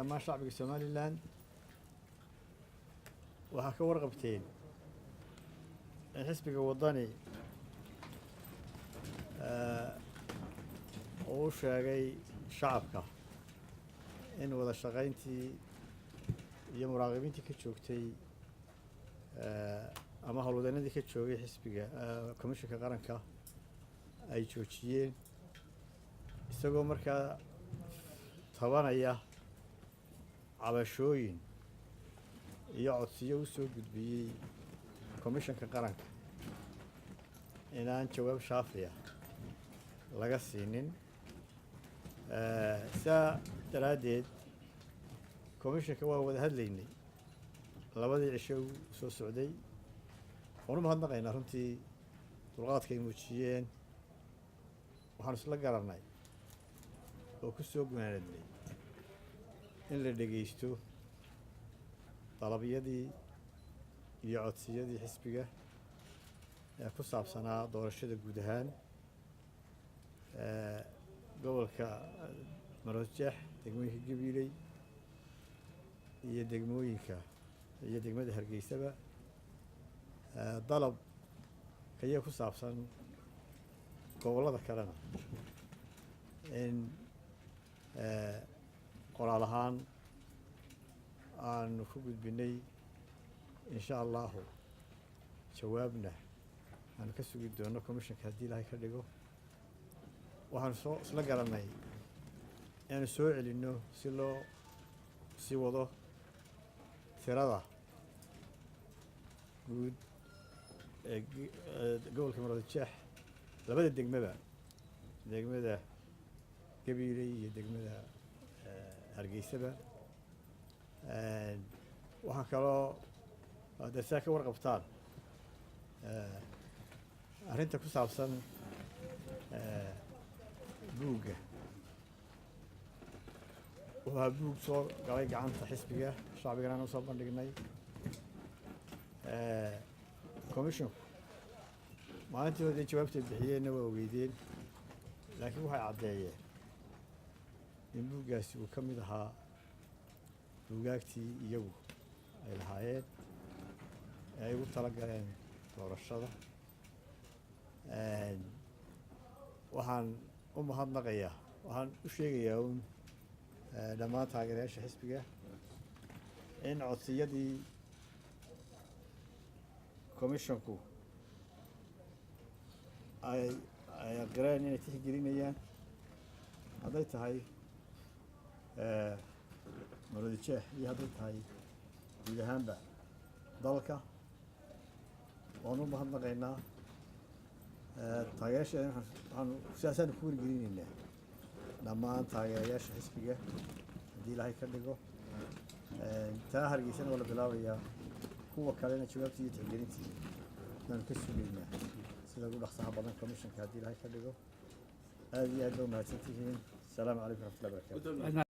ما شعبك الصومالي الآن وحكوا رقبتين حسبك الوطني وشاقي شعبك إن وذا شغينتي iyo muraaqabiintii ka joogtay ama howlwadeennadii ka joogay xisbiga komishanka qaranka ay joojiyeen isagoo markaa tabanaya cabashooyin iyo codsiyo u soo gudbiyey komishanka qaranka inaan jawaab shaafiya laga siinin saa daraaddeed komishanka waa wada hadlaynay labadii cisho soo socday waanu mahadnaqaynaa runtii dulqaadka ay muujiyeen waxaanu isla garanay oo ku soo gunaanadnay in la dhegaysto dalabyadii iyo codsiyadii xisbiga ee ku saabsanaa doorashada guud ahaan gobolka Maroodijeex degmooyinka Gabiley iyo degmooyinka iyo degmada Hargeysaba dalab kaya ku saabsan gobolada kalena in qoraal ahaan aanu ku gudbinay insha allahu jawaabna aanu ka sugi doono komishanka haddii ilaahay ka dhigo waxaanu isla garanay inaanu soo celinno si loo sii wado tirada guud ee gobolka Maroodijeex labada degmaba degmada Gabiley iyo degmada Hargeysaba waxaan kaloo dadka ka warqabtaan arrinta ku saabsan buugga waa buug soo galay gacanta xisbiga shacbigana aan soo bandhignay commissionku maalintii hore jawaabtay bixiyeenna waa ogeydeen laakiin waxay caddeeyeen in buuggaasi uu ka mid ahaa buugaagtii iyagu ay lahaayeen ee ay ugu talagaleen doorashada waxaan u mahadnaqayaa waxaan u sheegayaa uun dhammaan taageerayaasha xisbiga in codsiyadii komishanku ay aqireen inay tixgelinayaan hadday tahay Maroodijeex iyo hadday tahay guud ahaanba dalka waanu mahadnaqaynaa taageerayaasha waxaanu siyaasadda ku wargelinaynaa dhammaan taageerayaasha xisbiga haddii ilaahay ka dhigo taa Hargeysana waa la bilaabayaa kuwa kalena jawaabtii iyo tixgelintii baanu ka sugaynaa sida ugu dhaqsaha badan komishanka haddii ilaahay ka dhigo aad iyo aad baa mahadsantihiin asalaamu calaykum waraxmatullahi wabarakaatu